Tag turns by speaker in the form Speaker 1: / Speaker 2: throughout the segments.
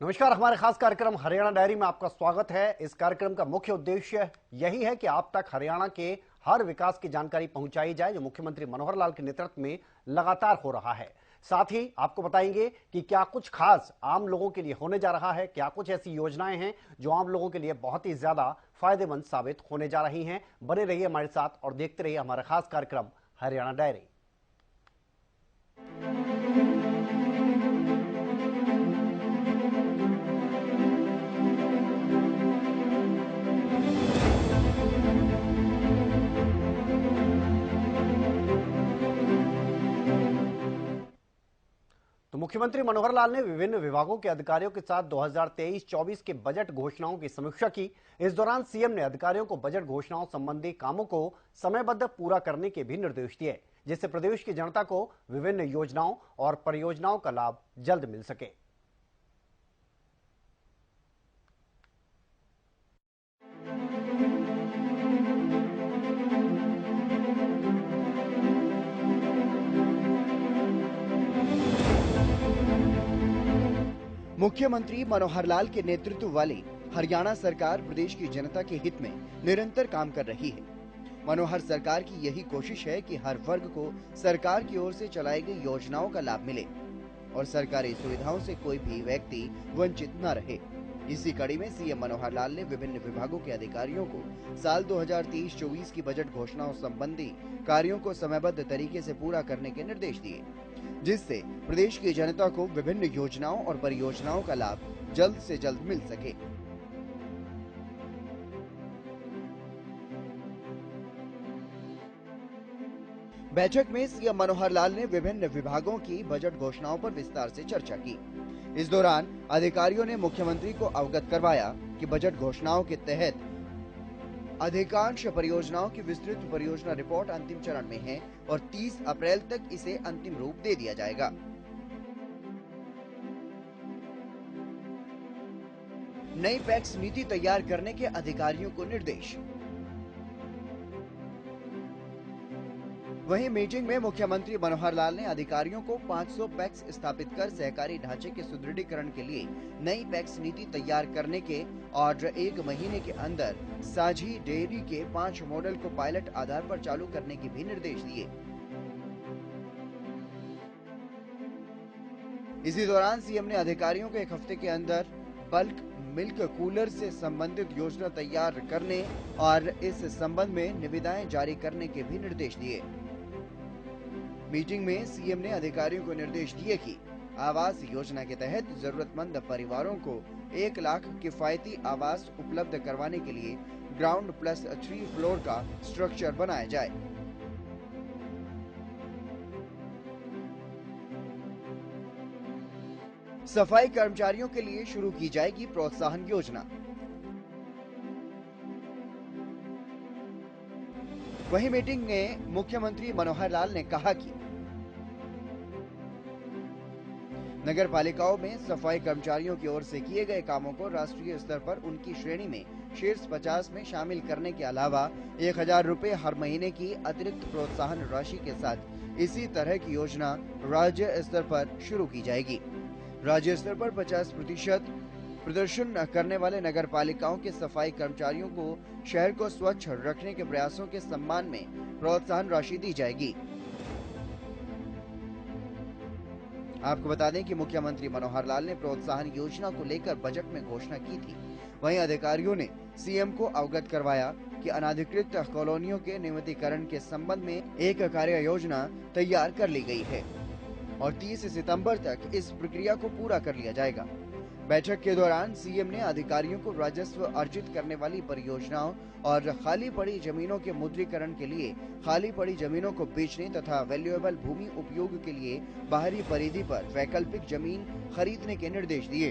Speaker 1: नमस्कार। हमारे खास कार्यक्रम हरियाणा डायरी में आपका स्वागत है। इस कार्यक्रम का मुख्य उद्देश्य यही है कि आप तक हरियाणा के हर विकास की जानकारी पहुंचाई जाए जो मुख्यमंत्री मनोहर लाल के नेतृत्व में लगातार हो रहा है। साथ ही आपको बताएंगे कि क्या कुछ खास आम लोगों के लिए होने जा रहा है, क्या कुछ ऐसी योजनाएं हैं जो आम लोगों के लिए बहुत ही ज्यादा फायदेमंद साबित होने जा रही हैं। बने रहिए हमारे साथ और देखते रहिए हमारा खास कार्यक्रम हरियाणा डायरी। तो मुख्यमंत्री मनोहर लाल ने विभिन्न विभागों के अधिकारियों के साथ 2023-24 के बजट घोषणाओं की समीक्षा की। इस दौरान सीएम ने अधिकारियों को बजट घोषणाओं संबंधी कामों को समयबद्ध पूरा करने के भी निर्देश दिए, जिससे प्रदेश की जनता को विभिन्न योजनाओं और परियोजनाओं का लाभ जल्द मिल सके।
Speaker 2: मुख्यमंत्री मनोहर लाल के नेतृत्व वाली हरियाणा सरकार प्रदेश की जनता के हित में निरंतर काम कर रही है। मनोहर सरकार की यही कोशिश है कि हर वर्ग को सरकार की ओर से चलाई गई योजनाओं का लाभ मिले और सरकारी सुविधाओं से कोई भी व्यक्ति वंचित न रहे। इसी कड़ी में सीएम मनोहर लाल ने विभिन्न विभागों के अधिकारियों को साल 2023-24 की बजट घोषणाओं संबंधी कार्यों को समयबद्ध तरीके से पूरा करने के निर्देश दिए, जिससे प्रदेश की जनता को विभिन्न योजनाओं और परियोजनाओं का लाभ जल्द से जल्द मिल सके। बैठक में सीएम मनोहर लाल ने विभिन्न विभागों की बजट घोषणाओं पर विस्तार से चर्चा की। इस दौरान अधिकारियों ने मुख्यमंत्री को अवगत करवाया कि बजट घोषणाओं के तहत अधिकांश परियोजनाओं की विस्तृत परियोजना रिपोर्ट अंतिम चरण में है और 30 अप्रैल तक इसे अंतिम रूप दे दिया जाएगा। नई पैक्स नीति तैयार करने के अधिकारियों को निर्देश। वहीं मीटिंग में मुख्यमंत्री मनोहर लाल ने अधिकारियों को 500 पैक्स स्थापित कर सहकारी ढांचे के सुदृढ़ीकरण के लिए नई पैक्स नीति तैयार करने के और 1 महीने के अंदर साझी डेयरी के 5 मॉडल को पायलट आधार पर चालू करने के भी निर्देश दिए। इसी दौरान सीएम ने अधिकारियों को 1 हफ्ते के अंदर बल्क मिल्क कूलर से संबंधित योजना तैयार करने और इस संबंध में निविदाएं जारी करने के भी निर्देश दिए। मीटिंग में सीएम ने अधिकारियों को निर्देश दिए कि आवास योजना के तहत जरूरतमंद परिवारों को 1 लाख किफायती आवास उपलब्ध करवाने के लिए ग्राउंड प्लस 3 फ्लोर का स्ट्रक्चर बनाया जाए। सफाई कर्मचारियों के लिए शुरू की जाएगी प्रोत्साहन योजना। वहीं मीटिंग में मुख्यमंत्री मनोहर लाल ने कहा कि नगर पालिकाओं में सफाई कर्मचारियों की ओर से किए गए कामों को राष्ट्रीय स्तर पर उनकी श्रेणी में शीर्ष 50 में शामिल करने के अलावा 1000 रुपए हर महीने की अतिरिक्त प्रोत्साहन राशि के साथ इसी तरह की योजना राज्य स्तर पर शुरू की जाएगी। राज्य स्तर पर 50% प्रदर्शन करने वाले नगर पालिकाओं के सफाई कर्मचारियों को शहर को स्वच्छ रखने के प्रयासों के सम्मान में प्रोत्साहन राशि दी जाएगी। आपको बता दें कि मुख्यमंत्री मनोहर लाल ने प्रोत्साहन योजना को लेकर बजट में घोषणा की थी। वहीं अधिकारियों ने सीएम को अवगत करवाया कि अनाधिकृत कॉलोनियों के नियमितीकरण के संबंध में एक कार्य योजना तैयार कर ली गई है और 30 सितंबर तक इस प्रक्रिया को पूरा कर लिया जाएगा। बैठक के दौरान सीएम ने अधिकारियों को राजस्व अर्जित करने वाली परियोजनाओं और खाली पड़ी जमीनों के मुद्रीकरण के लिए खाली पड़ी जमीनों को बेचने तथा वैल्यूएबल भूमि उपयोग के लिए बाहरी परिधि पर वैकल्पिक जमीन खरीदने के निर्देश दिए।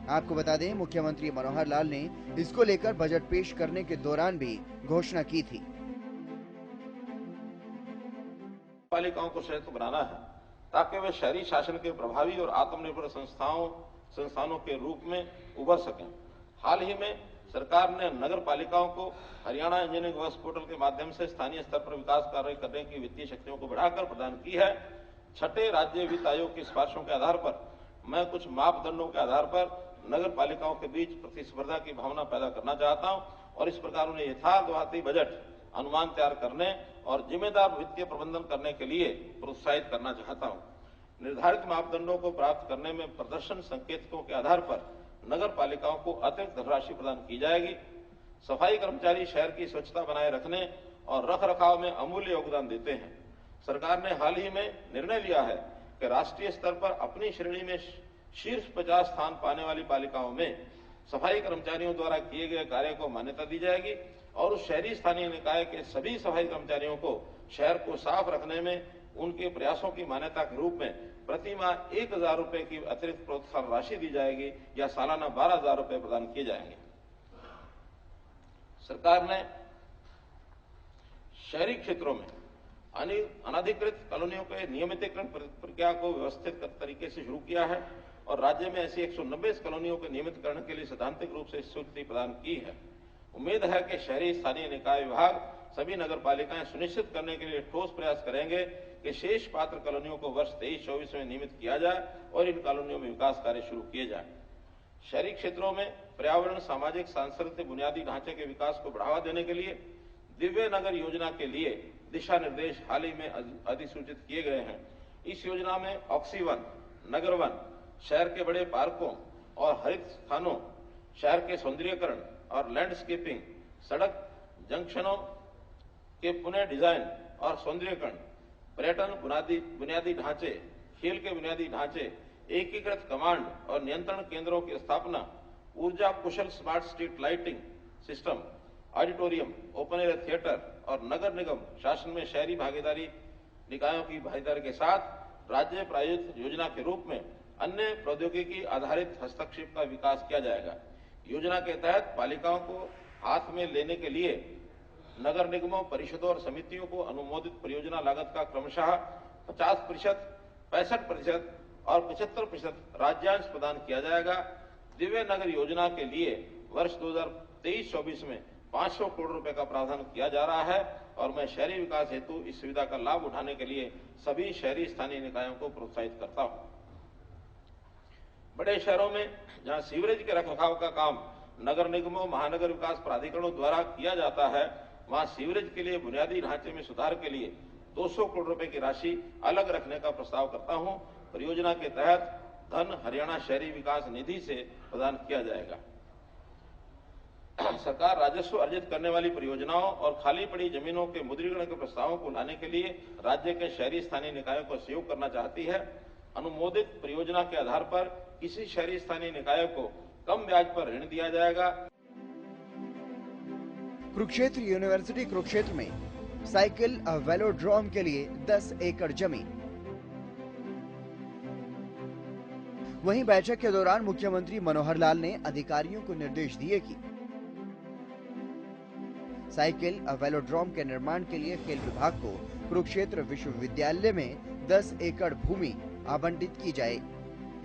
Speaker 2: आपको बता दें, मुख्यमंत्री मनोहर लाल ने इसको लेकर बजट पेश करने के दौरान भी घोषणा की थी।
Speaker 3: पालिकाओं को सशक्त बनाना है ताकि वे शहरी शासन के प्रभावी और आत्मनिर्भर संस्थानों के रूप में उभर सकें। हाल ही में सरकार ने नगर पालिकाओं को हरियाणा इंजीनियरिंग वर्क्स पोर्टल के माध्यम से स्थानीय स्तर पर विकास कार्य करने की वित्तीय शक्तियों को बढ़ाकर प्रदान की है। छठे राज्य वित्त आयोग की सिफारिशों के आधार पर मैं कुछ मापदंडों के आधार पर नगर पालिकाओं के बीच प्रतिस्पर्धा की भावना पैदा करना चाहता हूं और इस प्रकार उन्हें यथार्थवादी बजट अनुमान तैयार करने और जिम्मेदार वित्तीय प्रबंधन करने के लिए प्रोत्साहित करना चाहता हूं। निर्धारित मापदंडों को प्राप्त करने में प्रदर्शन संकेतकों के आधार पर नगर पालिकाओं को अतिरिक्त धनराशि प्रदान की जाएगी। सफाई कर्मचारी शहर की स्वच्छता बनाए रखने और रखरखाव में अमूल्य योगदान देते हैं। सरकार ने हाल ही में निर्णय लिया है कि राष्ट्रीय स्तर पर अपनी श्रेणी में शीर्ष 50 स्थान पाने वाली पालिकाओं में सफाई कर्मचारियों द्वारा किए गए कार्य को मान्यता दी जाएगी और उस शहरी स्थानीय निकाय के सभी सफाई कर्मचारियों को शहर को साफ रखने में उनके प्रयासों की मान्यता के रूप में प्रति माह 1,000 रुपए की अतिरिक्त प्रोत्साहन राशि दी जाएगी या सालाना 12,000 रुपए प्रदान किए जाएंगे। सरकार ने शहरी क्षेत्रों में अनधिकृत कॉलोनियों के नियमितीकरण प्रक्रिया को व्यवस्थित तरीके से शुरू किया है और राज्य में ऐसी 190 कॉलोनियों के नियमितीकरण के लिए सैद्धांतिक रूप से स्वीकृति प्रदान की है। उम्मीद है कि शहरी स्थानीय निकाय विभाग सभी नगर पालिकाएं सुनिश्चित करने के लिए ठोस प्रयास करेंगे कि शेष पात्र कॉलोनियों को वर्ष 23-24 में नियमित किया जाए और इन कॉलोनियों में विकास कार्य शुरू किए जाए। शहरी क्षेत्रों में पर्यावरण, सामाजिक, सांस्कृतिक बुनियादी ढांचे के विकास को बढ़ावा देने के लिए दिव्य नगर योजना के लिए दिशा निर्देश हाल ही में अधिसूचित किए गए हैं। इस योजना में ऑक्सीवन, नगर वन, शहर के बड़े पार्कों और हरित स्थानों, शहर के सौंदर्यीकरण और लैंडस्केपिंग, सड़क जंक्शनों के पुनः डिजाइन और सौंदर्यीकरण, पर्यटन बुनियादी ढांचे, खेल के बुनियादी ढांचे, एकीकृत कमांड और नियंत्रण केंद्रों की स्थापना, ऊर्जा कुशल smart street lighting system, auditorium, open air theatre और नगर निगम शासन में शहरी भागीदारी निकायों की भागीदारी के साथ राज्य प्रायोजित योजना के रूप में अन्य प्रौद्योगिकी आधारित हस्तक्षेप का विकास किया जाएगा। योजना के तहत पालिकाओं को हाथ में लेने के लिए नगर निगमों, परिषदों और समितियों को अनुमोदित परियोजना लागत का क्रमशः 50%, 65% और 75% राज्यांश प्रदान किया जाएगा। दिव्य नगर योजना के लिए वर्ष 2023-24 में 500 करोड़ रुपए का प्रावधान किया जा रहा है और मैं शहरी विकास हेतु इस सुविधा का लाभ उठाने के लिए सभी शहरी स्थानीय निकायों को प्रोत्साहित करता हूं। बड़े शहरों में जहां सीवरेज के रखरखाव का काम नगर निगमों, महानगर विकास प्राधिकरणों द्वारा किया जाता है, वहां सीवरेज के लिए बुनियादी ढांचे में सुधार के लिए 200 करोड़ रुपए की राशि अलग रखने का प्रस्ताव करता हूं। परियोजना के तहत धन हरियाणा शहरी विकास निधि से प्रदान किया जाएगा। सरकार राजस्व अर्जित करने वाली परियोजनाओं और खाली पड़ी जमीनों के मुद्रीकरण के प्रस्तावों को लाने के लिए राज्य के शहरी स्थानीय निकायों को सहयोग करना चाहती है। अनुमोदित परियोजना के आधार पर किसी शहरी स्थानीय निकाय को कम ब्याज पर ऋण दिया जाएगा।
Speaker 2: कुरुक्षेत्र यूनिवर्सिटी कुरुक्षेत्र में साइकिल वेलोड्रोम के लिए 10 एकड़ जमीन। वहीं बैठक के दौरान मुख्यमंत्री मनोहर लाल ने अधिकारियों को निर्देश दिए कि साइकिल वेलोड्रोम के निर्माण के लिए खेल विभाग को कुरुक्षेत्र विश्वविद्यालय में 10 एकड़ भूमि आवंटित की जाए,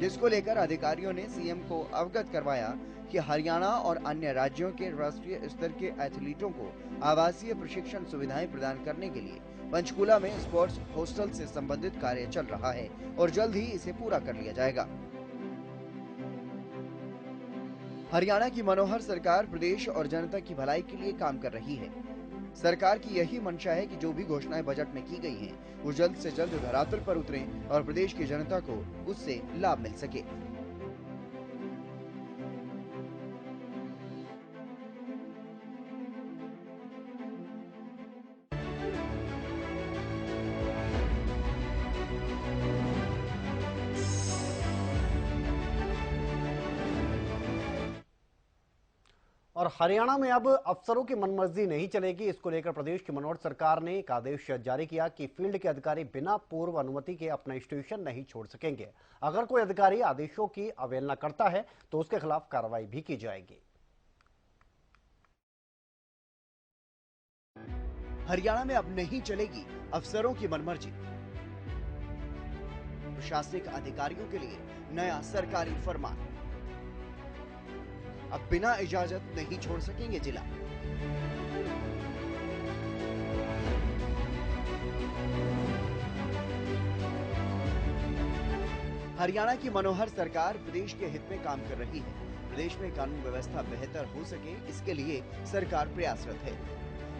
Speaker 2: जिसको लेकर अधिकारियों ने सीएम को अवगत करवाया कि हरियाणा और अन्य राज्यों के राष्ट्रीय स्तर के एथलीटों को आवासीय प्रशिक्षण सुविधाएं प्रदान करने के लिए पंचकूला में स्पोर्ट्स हॉस्टल से संबंधित कार्य चल रहा है और जल्द ही इसे पूरा कर लिया जाएगा। हरियाणा की मनोहर सरकार प्रदेश और जनता की भलाई के लिए काम कर रही है। सरकार की यही मंशा है कि जो भी घोषणाएं बजट में की गई हैं, वो जल्द से जल्द धरातल पर उतरें और प्रदेश की जनता को उससे लाभ मिल सके।
Speaker 1: और हरियाणा में अब अफसरों की मनमर्जी नहीं चलेगी। इसको लेकर प्रदेश की मनोहर सरकार ने एक आदेश जारी किया कि फील्ड के अधिकारी बिना पूर्व अनुमति के अपना स्टेशन नहीं छोड़ सकेंगे। अगर कोई अधिकारी आदेशों की अवहेलना करता है तो उसके खिलाफ कार्रवाई भी की जाएगी।
Speaker 2: हरियाणा में अब नहीं चलेगी अफसरों की मनमर्जी। प्रशासनिक अधिकारियों के लिए नया सरकारी फरमान। अब बिना इजाजत नहीं छोड़ सकेंगे जिला। हरियाणा की मनोहर सरकार प्रदेश के हित में काम कर रही है। प्रदेश में कानून व्यवस्था बेहतर हो सके, इसके लिए सरकार प्रयासरत है।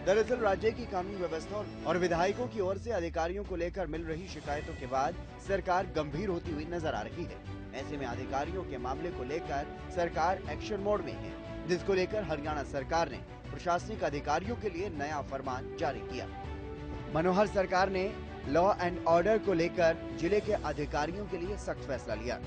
Speaker 2: दरअसल राज्य की कानून व्यवस्था और विधायकों की ओर से अधिकारियों को लेकर मिल रही शिकायतों के बाद सरकार गंभीर होती हुई नजर आ रही है। ऐसे में अधिकारियों के मामले को लेकर सरकार एक्शन मोड में है, जिसको लेकर हरियाणा सरकार ने प्रशासनिक अधिकारियों के लिए नया फरमान जारी किया। मनोहर सरकार ने लॉ एंड ऑर्डर को लेकर जिले के अधिकारियों के लिए सख्त फैसला लिया।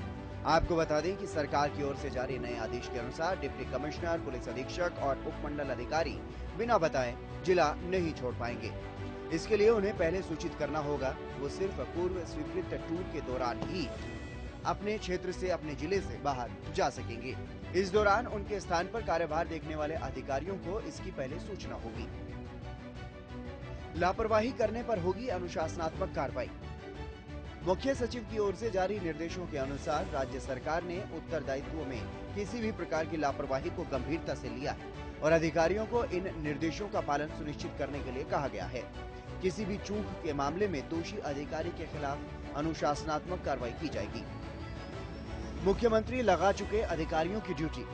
Speaker 2: आपको बता दें कि सरकार की ओर से जारी नए आदेश के अनुसार डिप्टी कमिश्नर, पुलिस अधीक्षक और उपमंडल अधिकारी बिना बताए जिला नहीं छोड़ पाएंगे। इसके लिए उन्हें पहले सूचित करना होगा। वो सिर्फ पूर्व स्वीकृत टूर के दौरान ही अपने क्षेत्र से, अपने जिले से बाहर जा सकेंगे। इस दौरान उनके स्थान पर कार्यभार देखने वाले अधिकारियों को इसकी पहले सूचना होगी। लापरवाही करने पर होगी अनुशासनात्मक कार्रवाई। मुख्य सचिव की ओर से जारी निर्देशों के अनुसार राज्य सरकार ने उत्तरदायित्वों में किसी भी प्रकार की लापरवाही को गंभीरता से लिया है और अधिकारियों को इन निर्देशों का पालन सुनिश्चित करने के लिए कहा गया है। किसी भी चूक के मामले में दोषी अधिकारी के खिलाफ अनुशासनात्मक कार्रवाई की जाएगी। मुख्यमंत्री लगा चुके अधिकारियों की ड्यूटी।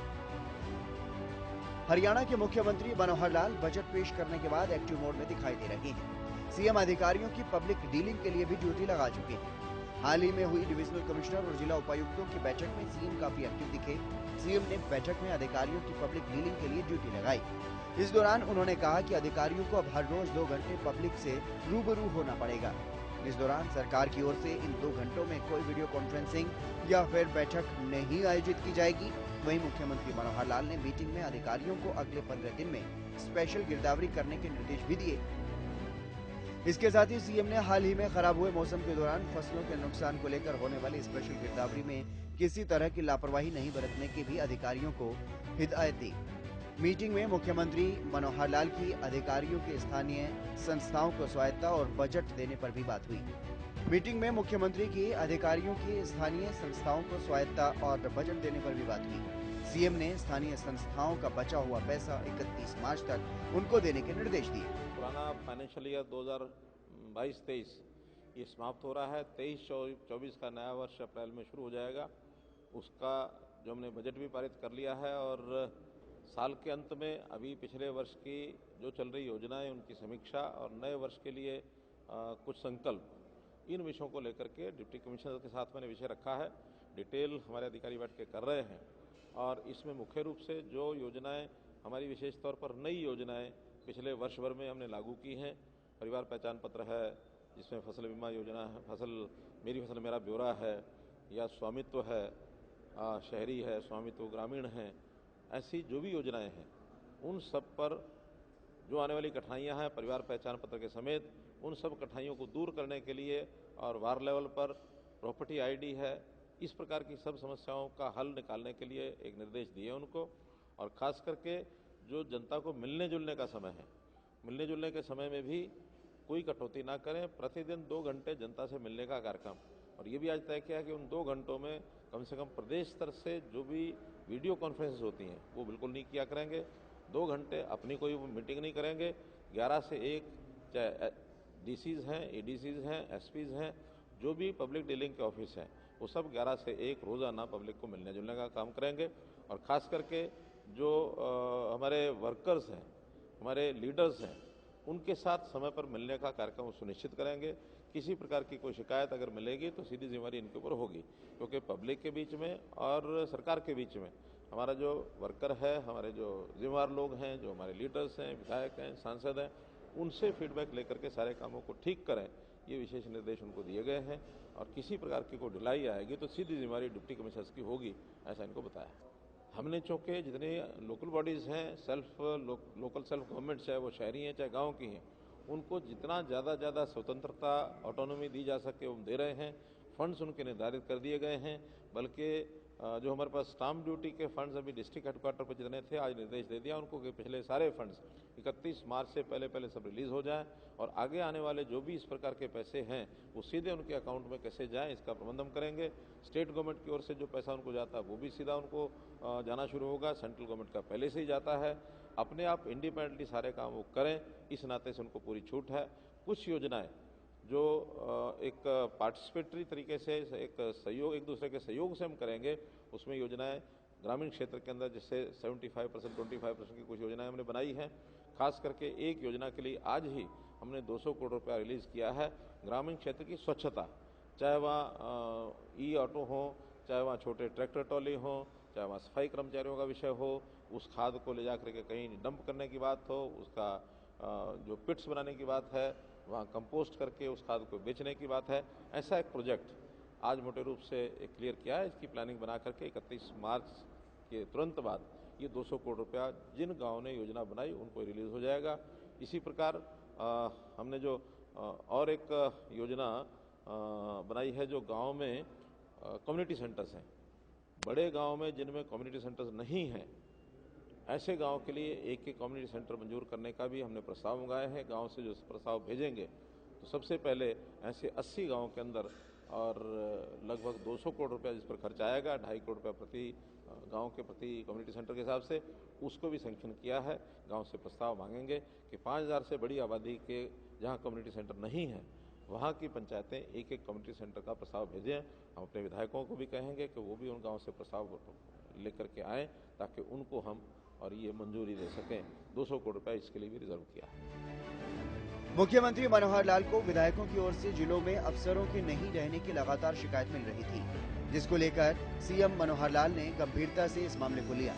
Speaker 2: हरियाणा के मुख्यमंत्री मनोहर लाल बजट पेश करने के बाद एक्टिव मोड में दिखाई दे रहे हैं। सीएम अधिकारियों की पब्लिक डीलिंग के लिए भी ड्यूटी लगा चुके हैं। हाल ही में हुई डिविजनल कमिश्नर और जिला उपायुक्तों की बैठक में सीएम काफी एक्टिव दिखे। सीएम ने बैठक में अधिकारियों की पब्लिक डीलिंग के लिए ड्यूटी लगाई। इस दौरान उन्होंने कहा कि अधिकारियों को अब हर रोज 2 घंटे पब्लिक से रूबरू होना पड़ेगा। इस दौरान सरकार की ओर से इन 2 घंटों में कोई वीडियो कॉन्फ्रेंसिंग या फिर बैठक नहीं आयोजित की जाएगी। वहीं मुख्यमंत्री मनोहर लाल ने मीटिंग में अधिकारियों को अगले 15 दिन में स्पेशल गिरदावरी करने के निर्देश भी दिए। इसके साथ ही सीएम ने हाल ही में खराब हुए मौसम के दौरान फसलों के नुकसान को लेकर होने वाली स्पेशल गिरदावरी में किसी तरह की लापरवाही नहीं बरतने की भी अधिकारियों को हिदायत दी। मीटिंग में मुख्यमंत्री मनोहर लाल की अधिकारियों के स्थानीय संस्थाओं को स्वायत्ता और बजट देने पर भी बात हुई। मीटिंग में मुख्यमंत्री की अधिकारियों की स्थानीय संस्थाओं को स्वायत्ता और बजट देने पर भी बात हुई। सीएम ने स्थानीय संस्थाओं का बचा हुआ पैसा 31 मार्च तक उनको देने के निर्देश दिए।
Speaker 3: पुराना फाइनेंशियल ईयर 2022-23 ये समाप्त हो रहा है। 23-24 का नया वर्ष अप्रैल में शुरू हो जाएगा। उसका जो हमने बजट भी पारित कर लिया है और साल के अंत में अभी पिछले वर्ष की जो चल रही योजनाएं उनकी समीक्षा और नए वर्ष के लिए कुछ संकल्प, इन विषयों को लेकर के डिप्टी कमिश्नर के साथ मैंने विषय रखा है। डिटेल हमारे अधिकारी बैठ के कर रहे हैं और इसमें मुख्य रूप से जो योजनाएं हमारी विशेष तौर पर नई योजनाएं पिछले वर्ष भर में हमने लागू की हैं, परिवार पहचान पत्र है, जिसमें फसल बीमा योजना है, मेरी फसल मेरा ब्यौरा है, या स्वामित्व है, शहरी है, स्वामित्व ग्रामीण है, ऐसी जो भी योजनाएं हैं उन सब पर जो आने वाली कठिनाइयां हैं परिवार पहचान पत्र के समेत, उन सब कठिनाइयों को दूर करने के लिए और वार्ड लेवल पर प्रॉपर्टी आईडी है, इस प्रकार की सब समस्याओं का हल निकालने के लिए एक निर्देश दिए उनको। और खास करके जो जनता को मिलने जुलने का समय है, मिलने जुलने के समय में भी कोई कटौती ना करें। प्रतिदिन 2 घंटे जनता से मिलने का कार्यक्रम, और ये भी आज तय किया कि उन 2 घंटों में कम से कम प्रदेश स्तर से जो भी वीडियो कॉन्फ्रेंस होती हैं वो बिल्कुल नहीं किया करेंगे। 2 घंटे अपनी कोई मीटिंग नहीं करेंगे। 11 से 1 चाहे डीसीज हैं, एडीसीज हैं, एसपीज हैं, जो भी पब्लिक डीलिंग के ऑफिस हैं, वो सब 11 से 1 रोजाना पब्लिक को मिलने जुलने का काम करेंगे। और खास करके जो हमारे वर्कर्स हैं, हमारे लीडर्स हैं, उनके साथ समय पर मिलने का कार्यक्रम सुनिश्चित करेंगे। किसी प्रकार की कोई शिकायत अगर मिलेगी तो सीधी जिम्मेदारी इनके ऊपर होगी, क्योंकि पब्लिक के बीच में और सरकार के बीच में हमारा जो वर्कर है, हमारे जो जिम्मेदार लोग हैं, जो हमारे लीडर्स हैं, विधायक हैं, सांसद हैं, उनसे फीडबैक लेकर के सारे कामों को ठीक करें, ये विशेष निर्देश उनको दिए गए हैं। और किसी प्रकार की कोई ढिलाई आएगी तो सीधी जिम्मेदारी डिप्टी कमिश्नर्स की होगी, ऐसा इनको बताया है। हमने चूँकि जितने लोकल बॉडीज़ हैं, लोकल सेल्फ गवर्नमेंट, चाहे वो शहरी हैं चाहे गांव की हैं, उनको जितना ज़्यादा स्वतंत्रता, ऑटोनॉमी दी जा सके वो दे रहे हैं। फंड्स उनके निर्धारित कर दिए गए हैं। बल्कि जो हमारे पास स्टाम्प ड्यूटी के फंड्स अभी डिस्ट्रिक्ट हेडक्वार्टर पर जितने थे, आज निर्देश दे दिया उनको कि पिछले सारे फंड्स 31 मार्च से पहले सब रिलीज हो जाएं, और आगे आने वाले जो भी इस प्रकार के पैसे हैं वो सीधे उनके अकाउंट में कैसे जाएं, इसका प्रबंध हम करेंगे। स्टेट गवर्नमेंट की ओर से जो पैसा उनको जाता है वो भी सीधा उनको जाना शुरू होगा। सेंट्रल गवर्नमेंट का पहले से ही जाता है। अपने आप इंडिपेंडेंटली सारे काम वो करें, इस नाते से उनको पूरी छूट है। कुछ योजनाएं जो एक पार्टिसिपेटरी तरीके से एक दूसरे के सहयोग से हम करेंगे, उसमें योजनाएं ग्रामीण क्षेत्र के अंदर जैसे 75%, 25% की कुछ योजनाएं हमने बनाई हैं। खास करके एक योजना के लिए आज ही हमने 200 करोड़ रुपया रिलीज किया है। ग्रामीण क्षेत्र की स्वच्छता, चाहे वहाँ ई ऑटो हो, चाहे वहाँ छोटे ट्रैक्टर ट्रॉली हो, चाहे वहाँ सफाई कर्मचारियों का विषय हो, उस खाद को ले जा करके कहीं डंप करने की बात हो, उसका जो पिट्स बनाने की बात है, वहाँ कंपोस्ट करके उस खाद को बेचने की बात है। ऐसा एक प्रोजेक्ट आज मोटे रूप से क्लियर किया है। इसकी प्लानिंग बना करके 31 मार्च के तुरंत बाद ये 200 करोड़ रुपया जिन गाँव ने योजना बनाई उनको रिलीज हो जाएगा। इसी प्रकार हमने जो और एक योजना बनाई है, जो गांव में कम्युनिटी सेंटर्स हैं, बड़े गांव में जिनमें कम्युनिटी सेंटर्स नहीं हैं, ऐसे गांव के लिए एक कम्युनिटी सेंटर मंजूर करने का भी हमने प्रस्ताव मंगाया है। गांव से जो प्रस्ताव भेजेंगे तो सबसे पहले ऐसे 80 गांव के अंदर और लगभग 200 करोड़ रुपया जिस पर खर्च आएगा, 2.5 करोड़ रुपया प्रति गांव के प्रति कम्युनिटी सेंटर के हिसाब से, उसको भी सैंक्शन किया है। गांव से प्रस्ताव मांगेंगे कि 5000 से बड़ी आबादी के जहां कम्युनिटी सेंटर नहीं है, वहां की पंचायतें एक कम्युनिटी सेंटर का प्रस्ताव भेजें। हम अपने विधायकों को भी कहेंगे कि वो भी उन गाँव से प्रस्ताव लेकर के आएँ, ताकि उनको हम और ये मंजूरी दे सकें। 200 करोड़ रुपया इसके लिए भी रिजर्व किया है।
Speaker 2: मुख्यमंत्री मनोहर लाल को विधायकों की ओर से जिलों में अफसरों के नहीं रहने की लगातार शिकायत मिल रही थी, जिसको लेकर सीएम मनोहर लाल ने गंभीरता से इस मामले को लिया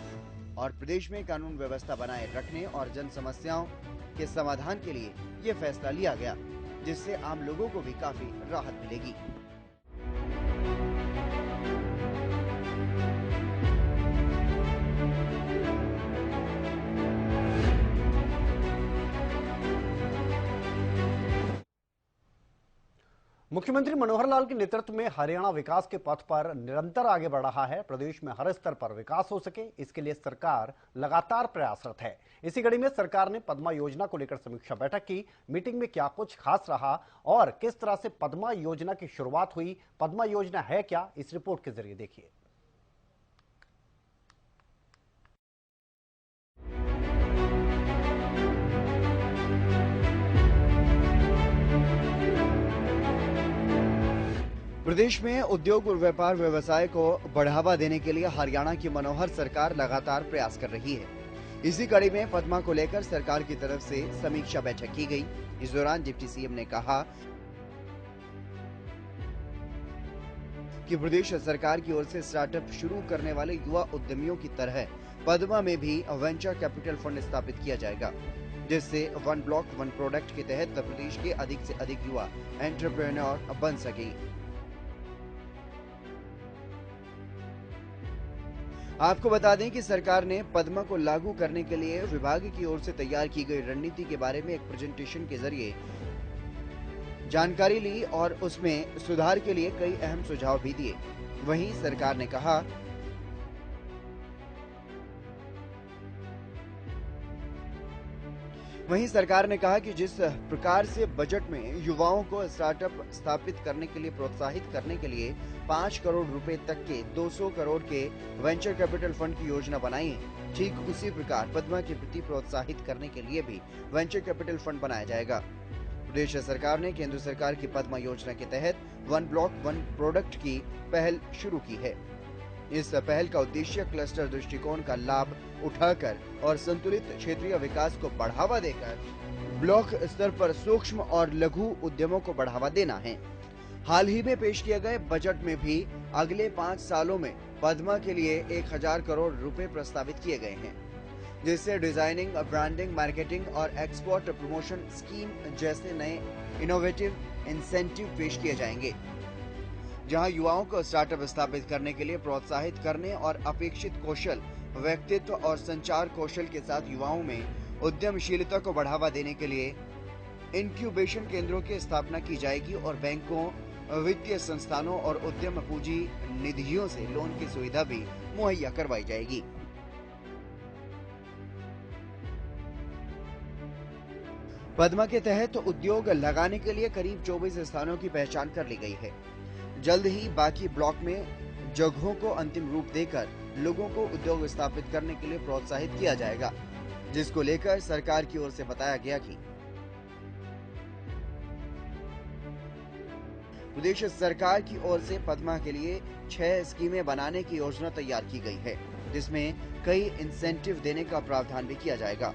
Speaker 2: और प्रदेश में कानून व्यवस्था बनाए रखने और जन समस्याओं के समाधान के लिए ये फैसला लिया गया, जिससे आम लोगों को भी काफी राहत मिलेगी।
Speaker 1: मुख्यमंत्री मनोहर लाल के नेतृत्व में हरियाणा विकास के पथ पर निरंतर आगे बढ़ रहा है। प्रदेश में हर स्तर पर विकास हो सके, इसके लिए सरकार लगातार प्रयासरत है। इसी कड़ी में सरकार ने पद्मा योजना को लेकर समीक्षा बैठक की। मीटिंग में क्या कुछ खास रहा और किस तरह से पद्मा योजना की शुरुआत हुई, पद्मा योजना है क्या, इस रिपोर्ट के जरिए देखिए।
Speaker 2: प्रदेश में उद्योग और व्यापार व्यवसाय को बढ़ावा देने के लिए हरियाणा की मनोहर सरकार लगातार प्रयास कर रही है। इसी कड़ी में पद्मा को लेकर सरकार की तरफ से समीक्षा बैठक की गई। इस दौरान डिप्टी सीएम ने कहा कि प्रदेश सरकार की ओर से स्टार्टअप शुरू करने वाले युवा उद्यमियों की तरह पद्मा में भी वेंचर कैपिटल फंड स्थापित किया जाएगा, जिससे वन ब्लॉक वन प्रोडक्ट के तहत प्रदेश के अधिक से अधिक युवा एंटरप्रेन्योर बन सके। आपको बता दें कि सरकार ने पद्मा को लागू करने के लिए विभाग की ओर से तैयार की गई रणनीति के बारे में एक प्रेजेंटेशन के जरिए जानकारी ली और उसमें सुधार के लिए कई अहम सुझाव भी दिए। वहीं सरकार ने कहा कि जिस प्रकार से बजट में युवाओं को स्टार्टअप स्थापित करने के लिए प्रोत्साहित करने के लिए 5 करोड़ रुपए तक के 200 करोड़ के वेंचर कैपिटल फंड की योजना बनाई है, ठीक उसी प्रकार पद्मा के प्रति प्रोत्साहित करने के लिए भी वेंचर कैपिटल फंड बनाया जाएगा। प्रदेश सरकार ने केंद्र सरकार की पद्मा योजना के तहत वन ब्लॉक वन प्रोडक्ट की पहल शुरू की है। इस पहल का उद्देश्य क्लस्टर दृष्टिकोण का लाभ उठाकर और संतुलित क्षेत्रीय विकास को बढ़ावा देकर ब्लॉक स्तर पर सूक्ष्म और लघु उद्यमों को बढ़ावा देना है। हाल ही में पेश किए गए बजट में भी अगले 5 सालों में पद्मा के लिए 1000 करोड़ रुपए प्रस्तावित किए गए हैं, जिससे डिजाइनिंग, ब्रांडिंग, मार्केटिंग और एक्सपोर्ट प्रमोशन स्कीम जैसे नए इनोवेटिव इंसेंटिव पेश किए जाएंगे, जहां युवाओं को स्टार्टअप स्थापित करने के लिए प्रोत्साहित करने और अपेक्षित कौशल, व्यक्तित्व और संचार कौशल के साथ युवाओं में उद्यमशीलता को बढ़ावा देने के लिए इंक्यूबेशन केंद्रों की स्थापना की जाएगी और बैंकों, वित्तीय संस्थानों और उद्यम पूंजी निधियों से लोन की सुविधा भी मुहैया करवाई जाएगी। पद्मा के तहत उद्योग लगाने के लिए करीब 24 स्थानों की पहचान कर ली गई है। जल्द ही बाकी ब्लॉक में जगहों को अंतिम रूप देकर लोगों को उद्योग स्थापित करने के लिए प्रोत्साहित किया जाएगा, जिसको लेकर सरकार की ओर से बताया गया कि प्रदेश सरकार की ओर से पद्मा के लिए 6 स्कीमें बनाने की योजना तैयार की गई है। जिसमें कई इंसेंटिव देने का प्रावधान भी किया जाएगा।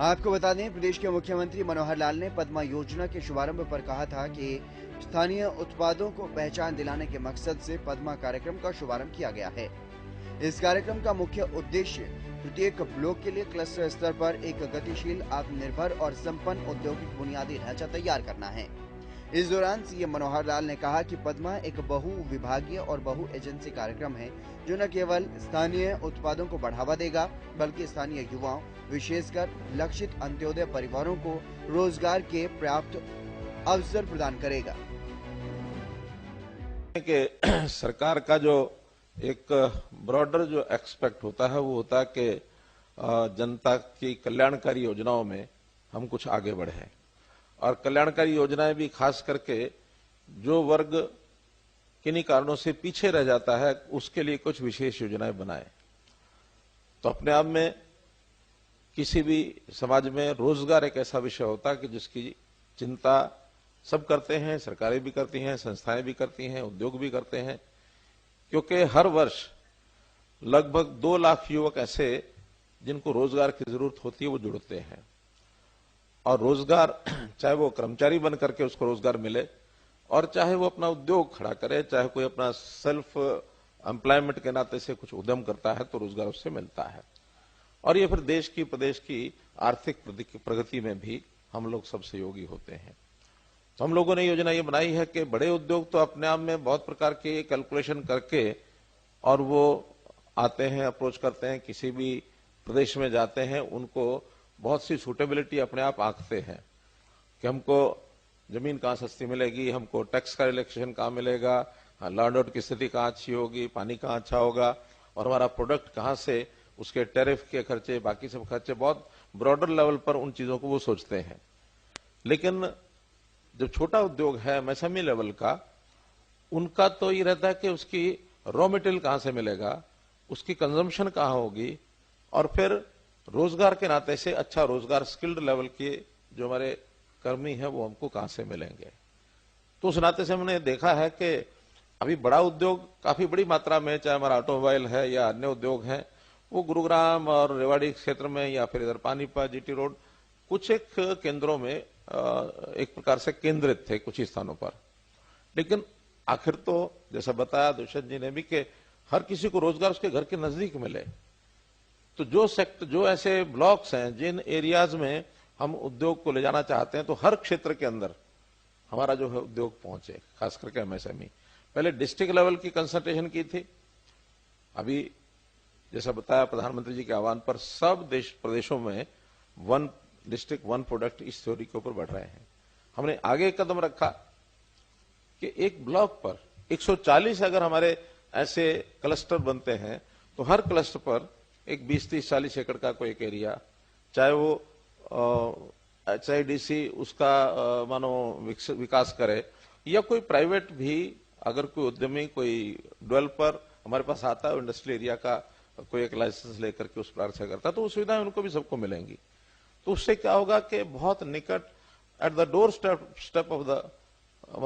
Speaker 2: आपको बता दें, प्रदेश के मुख्यमंत्री मनोहर लाल ने पद्मा योजना के शुभारंभ पर कहा था कि स्थानीय उत्पादों को पहचान दिलाने के मकसद से पद्मा कार्यक्रम का शुभारंभ किया गया है। इस कार्यक्रम का मुख्य उद्देश्य प्रत्येक ब्लॉक के लिए क्लस्टर स्तर पर एक गतिशील, आत्मनिर्भर और संपन्न औद्योगिक बुनियादी ढांचा तैयार करना है। इस दौरान सीएम मनोहर लाल ने कहा कि पद्मा एक बहु विभागीय और बहु एजेंसी कार्यक्रम है जो न केवल स्थानीय उत्पादों को बढ़ावा देगा बल्कि स्थानीय युवाओं, विशेषकर लक्षित अंत्योदय परिवारों को रोजगार के पर्याप्त अवसर प्रदान करेगा।
Speaker 3: कि सरकार का जो एक ब्रॉडर जो एक्सपेक्ट होता है वो होता है कि जनता की कल्याणकारी योजनाओं में हम कुछ आगे बढ़े और कल्याणकारी योजनाएं भी खास करके जो वर्ग किन्हीं कारणों से पीछे रह जाता है उसके लिए कुछ विशेष योजनाएं बनाए। तो अपने आप में किसी भी समाज में रोजगार एक ऐसा विषय होता है कि जिसकी चिंता सब करते हैं, सरकारें भी करती हैं, संस्थाएं भी करती हैं, उद्योग भी करते हैं, क्योंकि हर वर्ष लगभग 2 लाख युवक ऐसे जिनको रोजगार की जरूरत होती है वो जुड़ते हैं। और रोजगार चाहे वो कर्मचारी बन करके उसको रोजगार मिले और चाहे वो अपना उद्योग खड़ा करे, चाहे कोई अपना सेल्फ एम्प्लॉयमेंट के नाते से कुछ उद्यम करता है तो रोजगार उससे मिलता है। और ये फिर देश की, प्रदेश की आर्थिक प्रगति में भी हम लोग सब सहयोगी होते हैं। तो हम लोगों ने योजना ये बनाई है कि बड़े उद्योग तो अपने आप में बहुत प्रकार के कैलकुलेशन करके और वो आते हैं, अप्रोच करते हैं, किसी भी प्रदेश में जाते हैं, उनको बहुत सी सूटेबिलिटी अपने आप आंकते हैं कि हमको जमीन कहाँ सस्ती मिलेगी, हमको टैक्स का रिलैक्सेशन कहाँ मिलेगा, लैंड आउट की स्थिति कहाँ अच्छी होगी, पानी कहाँ अच्छा होगा और हमारा प्रोडक्ट कहाँ से, उसके टैरिफ के खर्चे, बाकी सब खर्चे, बहुत ब्रॉडर लेवल पर उन चीजों को वो सोचते हैं। लेकिन जो छोटा उद्योग है एमएसएमई लेवल का, उनका तो ये रहता है कि उसकी रॉ मटेरियल कहां से मिलेगा, उसकी कंजम्पशन कहां होगी और फिर रोजगार के नाते से अच्छा रोजगार, स्किल्ड लेवल के जो हमारे कर्मी हैं वो हमको कहां से मिलेंगे। तो उस नाते से हमने देखा है कि अभी बड़ा उद्योग काफी बड़ी मात्रा में, चाहे हमारा ऑटोमोबाइल है या अन्य उद्योग हैं, वो गुरुग्राम और रेवाड़ी क्षेत्र में या फिर इधर पानीपत, जीटी रोड, कुछ एक केंद्रों में एक प्रकार से केंद्रित थे कुछ ही स्थानों पर। लेकिन आखिर तो जैसा बताया दुष्यंत जी ने भी कि हर किसी को रोजगार उसके घर के नजदीक मिले। तो जो ऐसे ब्लॉक्स हैं जिन एरियाज में हम उद्योग को ले जाना चाहते हैं, तो हर क्षेत्र के अंदर हमारा जो है उद्योग पहुंचे, खास करके एमएसएमई। पहले डिस्ट्रिक्ट लेवल की कंसंट्रेशन की थी, अभी जैसा बताया प्रधानमंत्री जी के आह्वान पर सब प्रदेशों में 1 डिस्ट्रिक्ट 1 प्रोडक्ट इस थ्योरी के ऊपर बढ़ रहे हैं। हमने आगे कदम रखा कि एक ब्लॉक पर 140 अगर हमारे ऐसे क्लस्टर बनते हैं तो हर क्लस्टर पर एक 20, 30, 40 एकड़ का कोई एक एरिया, चाहे वो HIDC उसका मानो विकास करे या कोई प्राइवेट भी, अगर कोई उद्यमी, कोई डेवलपर हमारे पास आता है इंडस्ट्रियल एरिया का कोई एक लाइसेंस लेकर के उस प्रकार से करता, तो वो सुविधाएं उनको भी सबको मिलेंगी। तो उससे क्या होगा कि बहुत निकट, at the door step of the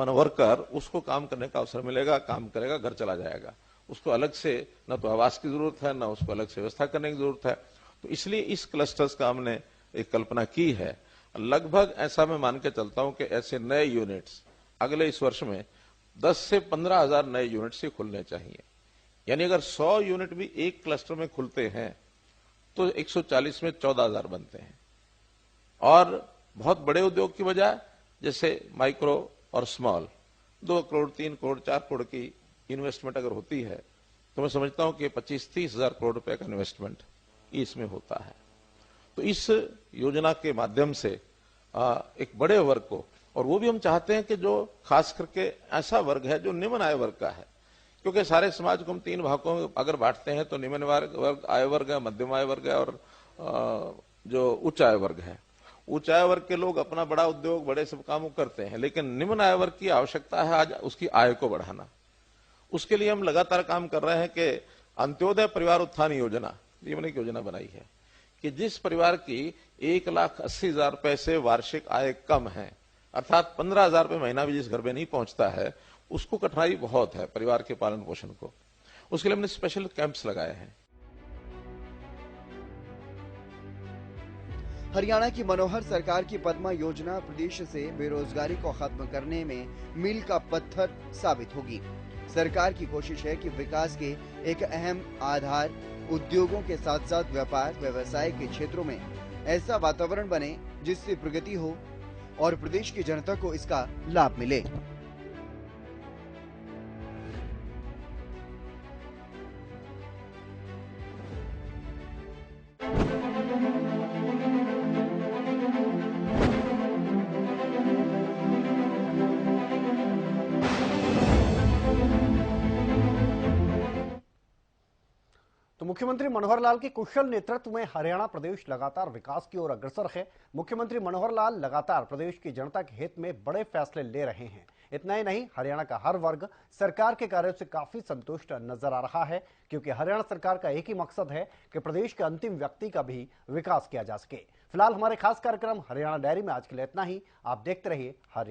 Speaker 3: worker, उसको काम करने का अवसर मिलेगा, काम करेगा, घर चला जाएगा। उसको अलग से न तो आवास की जरूरत है, न उसको अलग से व्यवस्था करने की जरूरत है। तो इसलिए इस क्लस्टर्स का हमने एक कल्पना की है। लगभग ऐसा मैं मान के चलता हूं कि ऐसे नए यूनिट्स अगले इस वर्ष में 10 से 15 हजार नए यूनिट्स ही खुलने चाहिए। यानी अगर 100 यूनिट भी एक क्लस्टर में खुलते हैं तो 140 में 14,000 बनते हैं। और बहुत बड़े उद्योग की बजाय जैसे माइक्रो और स्मॉल 2 करोड़, 3 करोड़, 4 करोड़ की इन्वेस्टमेंट अगर होती है तो मैं समझता हूं कि 25-30 हजार करोड़ रुपए का इन्वेस्टमेंट इसमें होता है। तो इस योजना के माध्यम से एक बड़े वर्ग को, और वो भी हम चाहते हैं कि जो खास करके ऐसा वर्ग है जो निम्न आय वर्ग का है, क्योंकि सारे समाज को हम 3 भागों में अगर बांटते हैं तो निम्न वर्ग, आय वर्ग है, मध्यम आय वर्ग है और जो उच्च आय वर्ग है। उच्च आय वर्ग के लोग अपना बड़ा उद्योग, बड़े सब कामों करते हैं, लेकिन निम्न आय वर्ग की आवश्यकता है आज उसकी आय को बढ़ाना। उसके लिए हम लगातार काम कर रहे हैं कि अंत्योदय परिवार उत्थान योजना, ये मैंने एक योजना बनाई है कि जिस परिवार की 1,80,000 रुपए से वार्षिक आय कम है, अर्थात 15,000 रुपए महीना भी जिस घर में नहीं पहुंचता है, उसको कठिनाई बहुत है परिवार के पालन पोषण को। उसके लिए हमने स्पेशल कैंप्स लगाए हैं।
Speaker 2: हरियाणा की मनोहर सरकार की पद्मा योजना प्रदेश से बेरोजगारी को खत्म करने में मील का पत्थर साबित होगी। सरकार की कोशिश है कि विकास के एक अहम आधार उद्योगों के साथ साथ व्यापार व्यवसाय के क्षेत्रों में ऐसा वातावरण बने जिससे प्रगति हो और प्रदेश की जनता को इसका लाभ मिले।
Speaker 1: तो मुख्यमंत्री मनोहर लाल के कुशल नेतृत्व में हरियाणा प्रदेश लगातार विकास की ओर अग्रसर है। मुख्यमंत्री मनोहर लाल लगातार प्रदेश की जनता के हित में बड़े फैसले ले रहे हैं। इतना ही नहीं, हरियाणा का हर वर्ग सरकार के कार्यों से काफी संतुष्ट नजर आ रहा है, क्योंकि हरियाणा सरकार का एक ही मकसद है कि प्रदेश के अंतिम व्यक्ति का भी विकास किया जा सके। फिलहाल हमारे खास कार्यक्रम हरियाणा डायरी में आज के लिए इतना ही। आप देखते रहिए हरियाणा।